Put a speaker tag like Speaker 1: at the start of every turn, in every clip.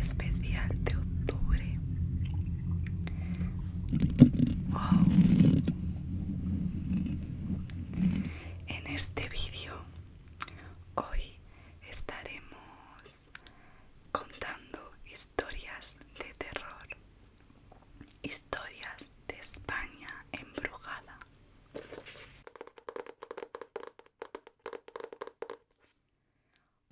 Speaker 1: especial de octubre. Wow. En este vídeo hoy estaremos contando historias de terror, historias de España embrujada.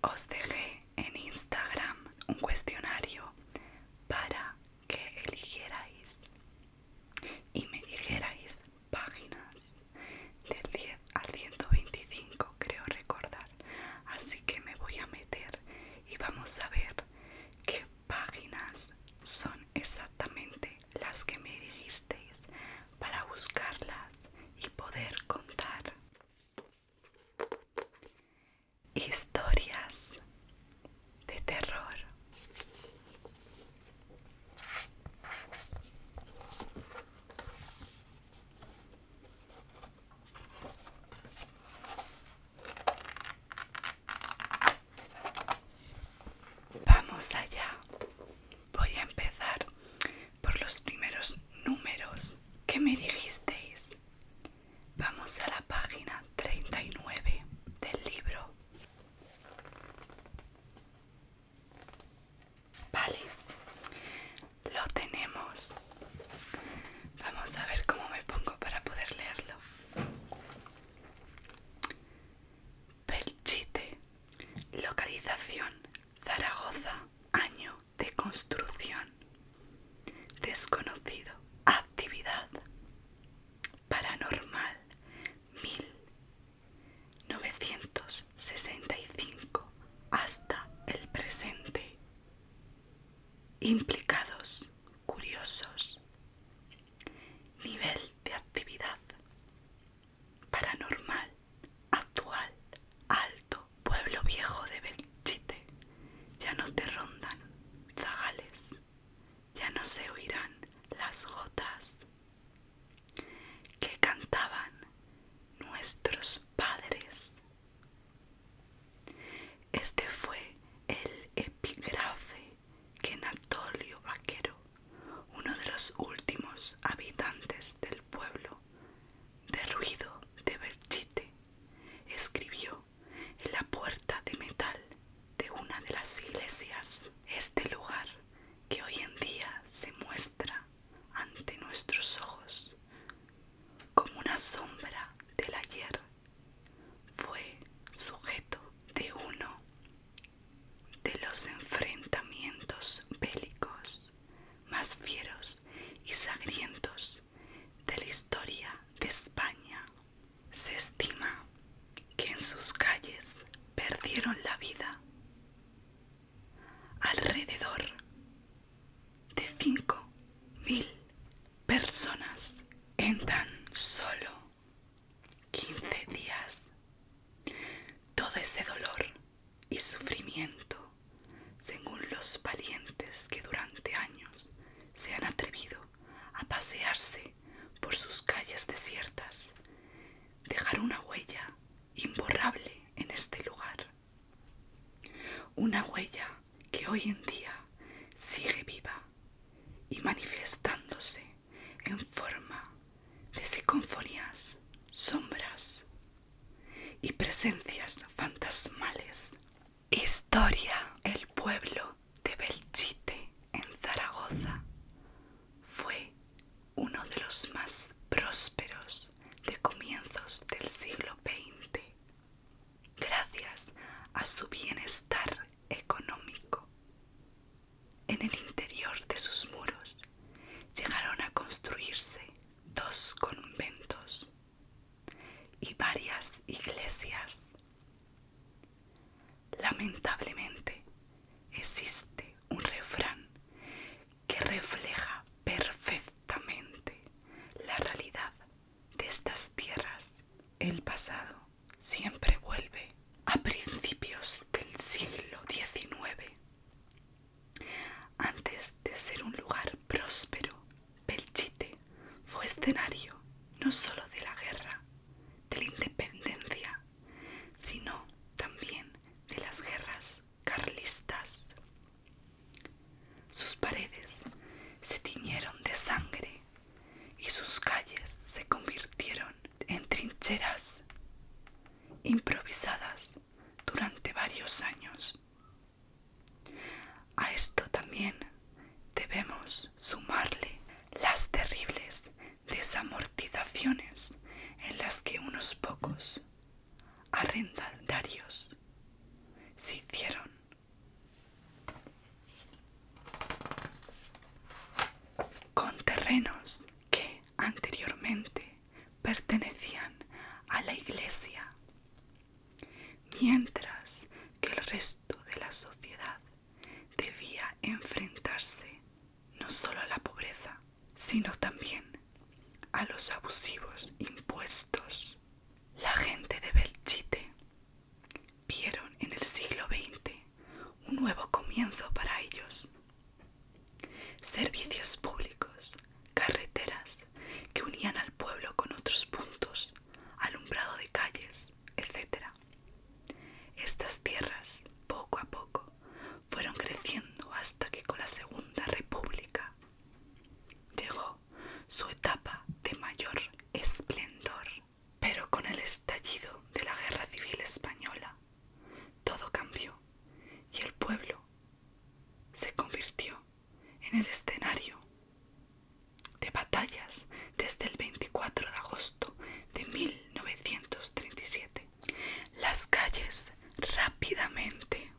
Speaker 1: Os dejé en Instagram un cuestionario para que eligierais y me dijerais páginas del 10 al 125, creo recordar. Así que me voy a meter y vamos a ver qué páginas son exactamente las que me dijisteis para buscarlas y poder contar historias de terror. Vamos allá. Voy a empezar por los primeros números que me dijisteis. Vamos a la página 39 del libro. Vale, lo tenemos. Vamos a ver cómo me pongo para poder leerlo. Belchite. Localización: Zaragoza. Año de construcción: desconocido. Actividad: paranormal 1965 hasta el presente. Implicados: curiosos. Nivel de actividad: paranormal, actual, alto. Pueblo viejo de Belchite. Ya no te rondan zagales, ya no se oirán las gotas que cantaban nuestros padres. Este fue el epígrafe que Anatolio Vaquero, uno de los últimos habitantes del pueblo derruido de Belchite, escribió en la puerta de metal de una de las iglesias. Este lugar, que hoy en día se muestra ante nuestros ojos como una sombra del ayer, fue sujeto de uno de los enfrentamientos bélicos más fieros y sangrientos de la historia de España. Se estima que en sus calles perdieron la vida alrededor de 5.000 personas en tan solo 15 días. Todo ese dolor y sufrimiento, según los valientes que durante años se han atrevido a pasearse por sus calles desiertas, dejar una huella imborrable en este lugar. Una huella que hoy en día sigue viva y manifestándose en forma de psicofonías, sombras y presencias fantasmales. Historia: el pueblo de Belchite en Zaragoza fue uno de los más prósperos de comienzos del siglo XX, gracias a su bienestar económico. En el interior de sus muros llegaron a construirse 2 conventos y varias iglesias. Lamentablemente, existe un refrán que refleja perfectamente la realidad de estas tierras. El pasado siempre vuelve. A principios del siglo XIX, antes de ser un lugar próspero, Belchite fue escenario no solo de la guerra de la independencia, sino también de las guerras carlistas. terrenos que anteriormente pertenecían a la iglesia, mientras que el resto de la sociedad debía enfrentarse no solo a la pobreza, sino también a los abusivos impuestos. La gente de Belchite vieron en el siglo XX un nuevo comienzo para ellos. Servicios públicos, carreteras que unían al pueblo con otros puntos, alumbrado de calles, etc. Estas tierras, poco a poco, fueron creciendo hasta que con la Segunda República llegó su etapa de mayor esplendor. Pero con el estallido de la Guerra Civil Española, todo cambió y el pueblo se convirtió en el escenario de batallas desde el 24 de agosto de 1937. Las calles rápidamente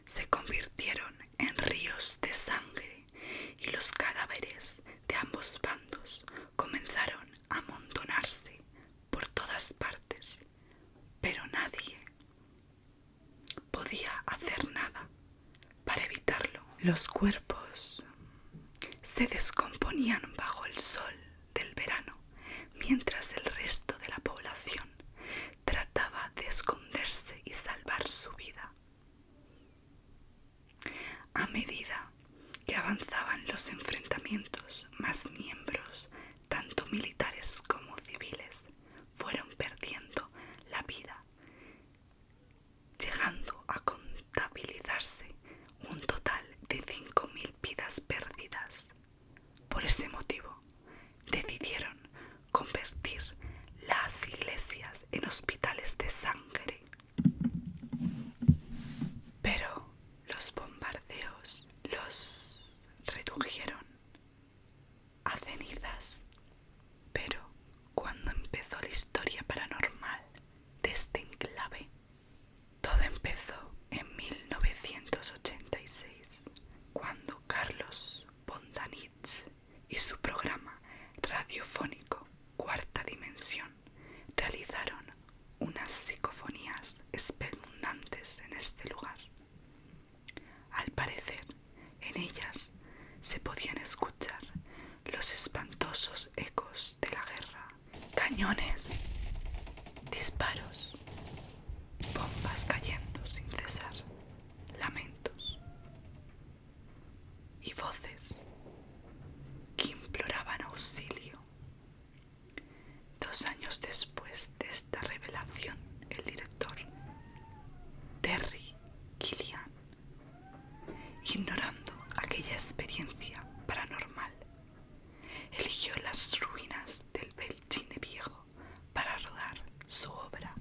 Speaker 1: se convirtieron en ríos de sangre y los cadáveres de ambos bandos comenzaron a amontonarse por todas partes, pero nadie podía hacer nada para evitarlo. Los cuerpos se descomponían bajo el sol del verano, mientras el resto de la población trataba de esconderse y salvar su vida. A medida que avanzaban los enfrentamientos, más miembros, tanto militares como civiles, fueron perdiendo la vida, llegando a contabilizarse un total de 5.000 vidas perdidas. Por ese motivo, decidieron convertir las iglesias en hospitales de sangre. Pero los bombardeos los redujeron a cenizas. Pero cuando empezó la historia paranormal de este enclave, todo empezó en 1986, cuando Carlos Bondanitz y su programa radiofónico Cuarta Dimensión realizaron unas psicofonías espeluznantes en este lugar. Al parecer, en ellas se podían escuchar los espantosos ecos de la guerra, cañones, disparos, bombas cayendo sin cesar, lamentos y voces que imploraban auxilio. 2 años después de esta revelación, el director Terry Gilliam, ignorando aquella experiencia paranormal, eligió las ruinas del Belchite Viejo para rodar su obra.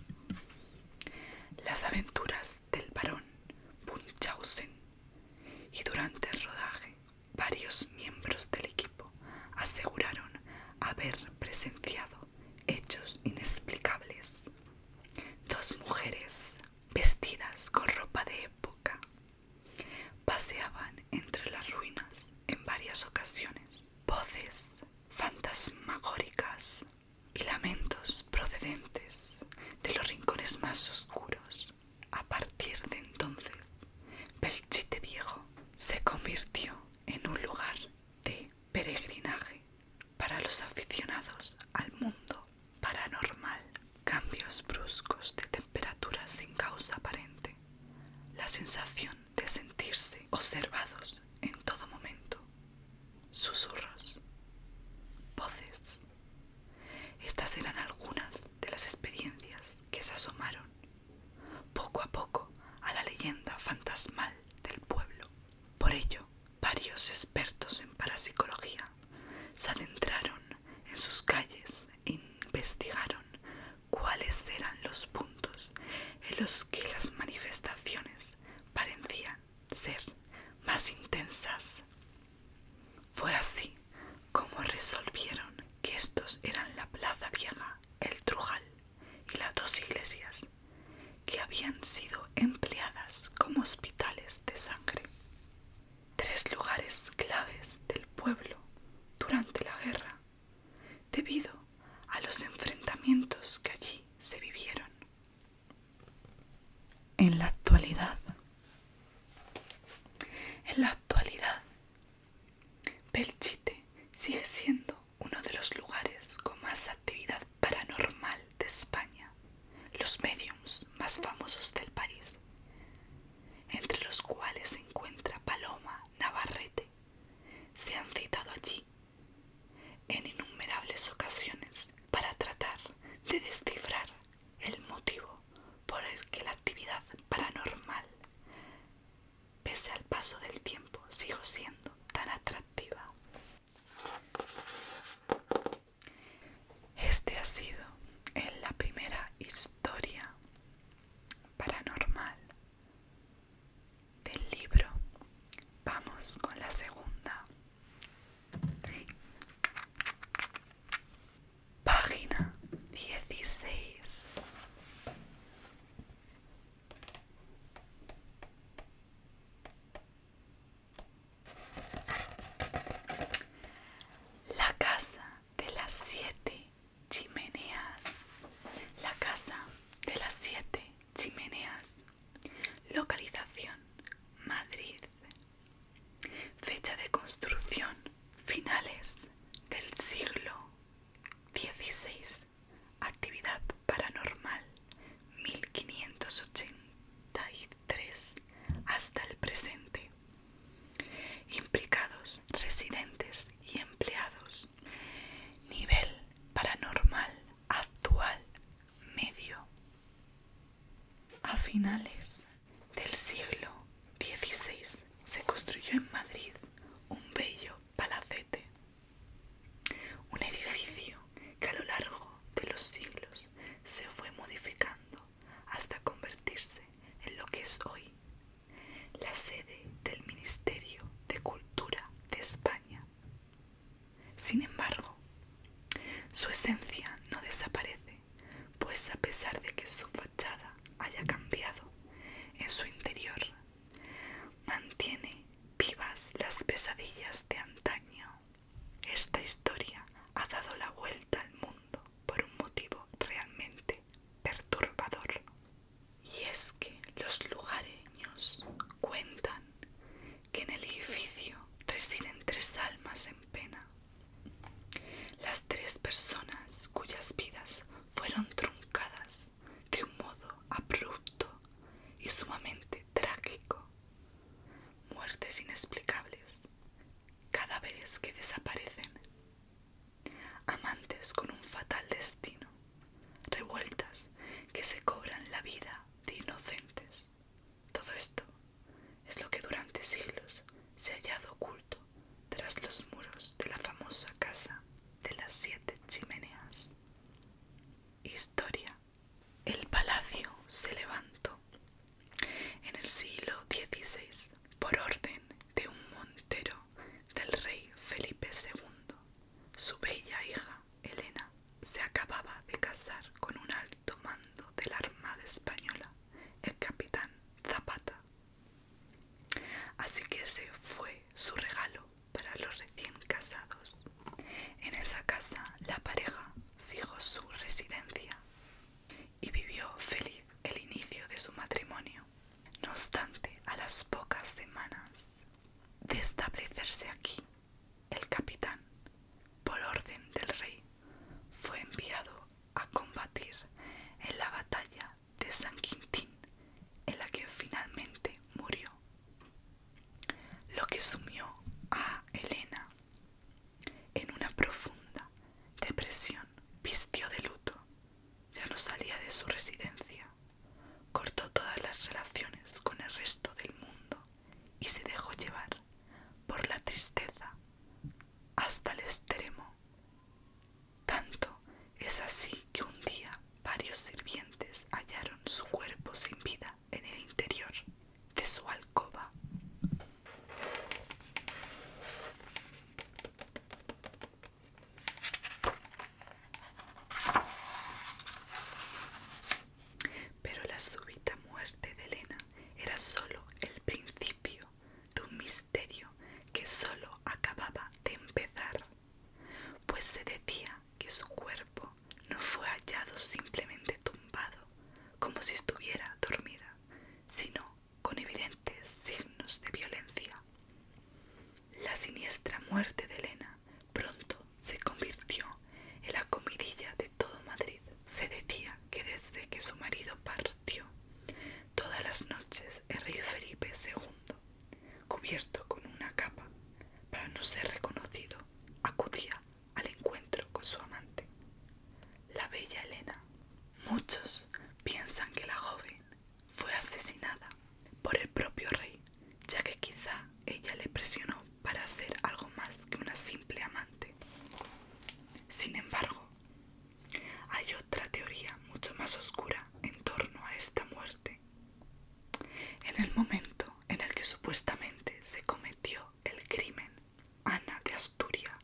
Speaker 1: Las aventuras del barón Munchausen, y durante el rodaje varios miembros del equipo aseguraron haber presenciado hechos inexplicables. 2 mujeres vestidas con ropa de época paseaban entre las ruinas en varias ocasiones. Voces fantasmagóricas y lamentos procedentes de los rincones más oscuros. A partir de entonces, Belchite Viejo se convirtió en un lugar de peregrinaje para los aficionados al mundo paranormal. Cambios bruscos de temperatura sin causa aparente, la sensación de sentirse observados en todo momento, susurros, voces. Estas eran algunas de las experiencias que se asomaron poco a poco a la leyenda fantasmal del pueblo. Por ello, varios expertos en parapsicología se adentraron en sus calles e investigaron cuáles eran los puntos en los que las manifestaciones parecían ser más intensas. Fue así como resolvieron que estos eran la Plaza Vieja, el Trujal y las 2 iglesias que habían sido empleadas como hospitales de sangre. 3 lugares claves del pueblo durante la Belchite sigue siendo uno de los lugares con más actividad paranormal de España, los mediums más famosos del país, entre los cuales se encuentra Paloma Navarrete. Se han citado allí en innumerables ocasiones para tratar de descifrar el motivo por el que la actividad paranormal, pese al paso del tiempo, sigue siendo tan atractiva. Este ha sido la primera historia paranormal del libro. Vamos con la segunda. Página 16. La casa de las 7 chimeneas. La casa de las 7 chimeneas. Localización: Madrid. Fecha de construcción: finales del siglo XVI. Actividad paranormal: 1583 hasta el presente. Implicados: residentes y empleados. Nivel paranormal actual: medio. A finales del siglo XVI se construyó en Madrid un bello palacete, un edificio que a lo largo de los siglos se fue modificando hasta convertirse en lo que es hoy la sede del Ministerio de Cultura de España. Sin embargo, su esencia no desaparece, pues a pesar de que su fachada haya cambiado, en su interior mantiene vivas las pesadillas de antaño. Esta historia ha dado la vuelta al mundo por un motivo realmente perturbador. Y es que los lugareños cuentan que en el edificio residen 3 almas en pena. Las 3 personas cuyas vidas fueron truncadas de un modo abrupto y sumamente trágico. Muertes inexplicables, cadáveres que desaparecen, amantes con un fatal destino, revueltas que se cobran la vida de inocentes. Todo esto es lo que durante siglos se ha hallado oculto tras los muros de la famosa casa de las 7 chimeneas. Historia. El palacio se levantó en el siglo XVI por orden de un montero del rey Felipe II. Su bella hija, Elena, se acababa de casar con un alto mando de la Armada Española, el capitán Zapata. Así que ese fue su regalo para los recién casados. En esa casa la pareja fijó su residencia y vivió feliz el inicio de su matrimonio. No obstante, a las pocas semanas de establecerse aquí, el capitán, por orden del rey, fue enviado a combatir en la batalla de San Quintín, en la que finalmente murió, lo que sumió a Elena en una profunda depresión. Vistió de luto, ya no salía de su residencia, cortó todas las relaciones con el resto del mundo y se dejó llevar por la tristeza muerte de Elena pronto se convirtió en la comidilla de todo Madrid. Se decía que desde que su marido partió, todas las noches el rey Felipe II, cubierto con una capa para no ser reconocido, acudía al encuentro con su amante, la bella Elena. Muchos piensan que la joven fue asesinada por el propio rey, ya que quizá ella le presionó para ser algo más que una simple amante. Sin embargo, hay otra teoría mucho más oscura en torno a esta muerte. En el momento en el que supuestamente se cometió el crimen, Ana de Asturia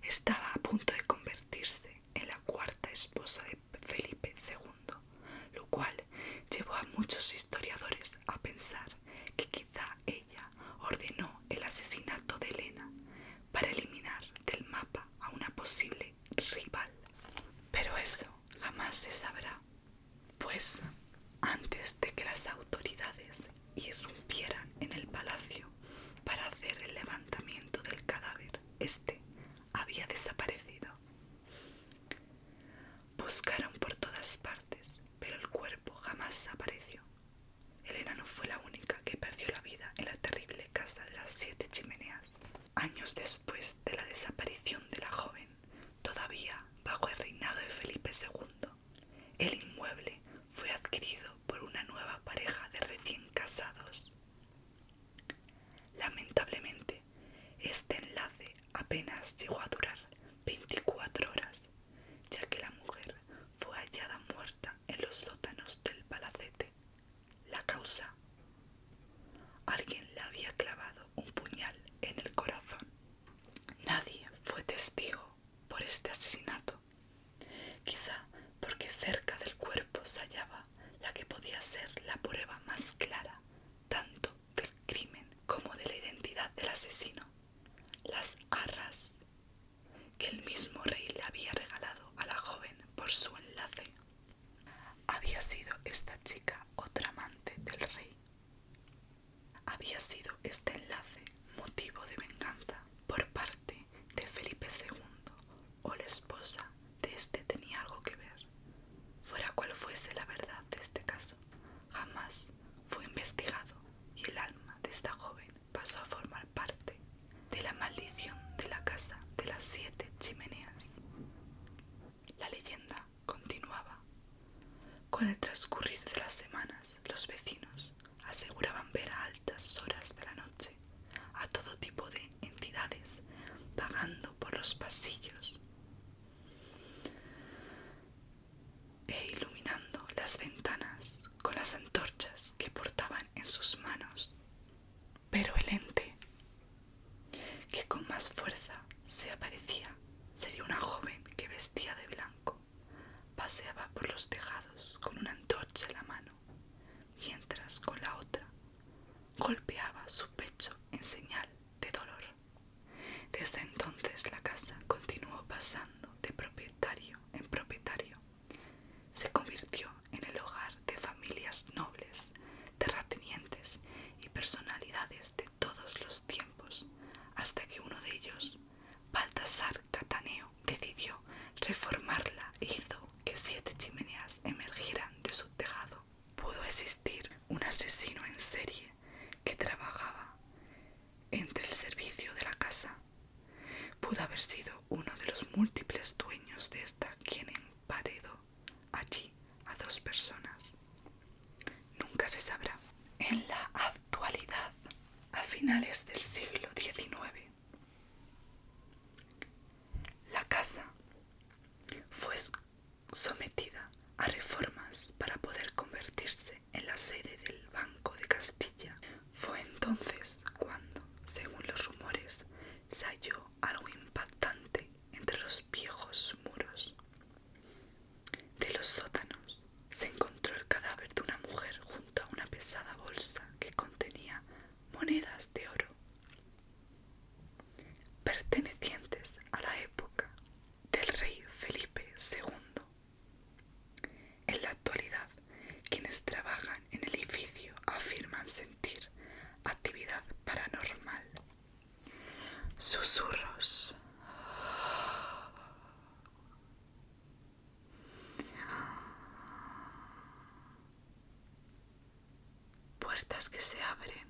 Speaker 1: estaba a punto de convertirse en la cuarta esposa de Felipe II, lo cual llevó a muchos historiadores a pensar que quizá ella ordenó el asesinato de Elena para eliminar del mapa a una posible rival. Pero eso jamás se sabrá, pues antes de que las autoridades irrumpieran en el palacio para hacer el levantamiento del cadáver, este había desaparecido. Buscaron por todas partes, pero el cuerpo jamás apareció. Elena no fue la única que perdió la vida en la terrible casa de las 7 chimeneas. Años después de la desaparición de la joven, todavía bajo el reinado de Felipe II, el inmueble fue adquirido por una nueva pareja de recién casados. Lamentablemente, este enlace apenas llegó a durar 24 horas, ya que la mujer fue hallada muerta en los sótanos del palacete. La causa: alguien le había clavado un puñal en el corazón. Nadie fue testigo por este asesinato, quizá porque cerca del cuerpo se hallaba la que podía ser la prueba más clara tanto del crimen como de la identidad del asesino: las arras que el mismo rey le había regalado a la joven por su enlace. ¿Había sido esta chica otra amante del rey? ¿Había sido este enlace motivo de venganza por parte de Felipe II, o la esposa de este tenía algo que ver? Fuera cual fuese la verdad de este caso, jamás fue investigado y el alma de esta joven pasó a formar parte de la maldición de la casa de las 7 chimeneas. La leyenda continuaba. Con el transcurrir de las semanas, los vecinos aseguraban ver a altas horas de la noche a todo tipo de entidades vagando por los pasillos e iluminando las ventanas con las antorchas que portaban en sus manos. Pero el ente que con más fuerza se aparecía sería una joven que vestía de blanco. Paseaba por los tejados con una antorcha en la mano, mientras con la otra golpeaba su pecho en señal de dolor. Desde entonces la casa continuó pasando de propietario en propietario. Se convirtió en el hogar de familias nobles, terratenientes y personalidades de todos los tiempos, hasta que uno de ellos, Baltasar Cataneo, decidió reformarla e hizo que 7 chimeneas emergieran de su tejado. Pudo existir un asesino en serie que trabajaba entre el servicio de la casa. Pudo haber sido uno de los múltiples dueños de esta quien emparedó allí a 2 personas. Nunca se sabrá. En la actualidad, a finales del siglo XIX, la casa fue sometida a reformas para poder convertirse en la sede del Banco de Castilla. Fue entonces cuando, según los rumores, se halló algo impactante entre los viejos muros de los sótanos. Se encontró el cadáver de una mujer junto a una pesada bolsa que contenía monedas de oro pertenecientes a la época del rey Felipe II. En la actualidad, quienes trabajan en el edificio afirman sentir actividad paranormal. susurros, puertas que se abren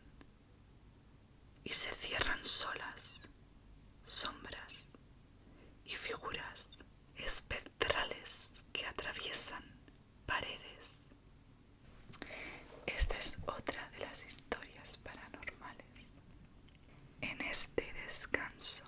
Speaker 1: y se cierran solas, sombras y figuras espectrales que atraviesan paredes. Esta es otra de las historias paranormales. En este descanso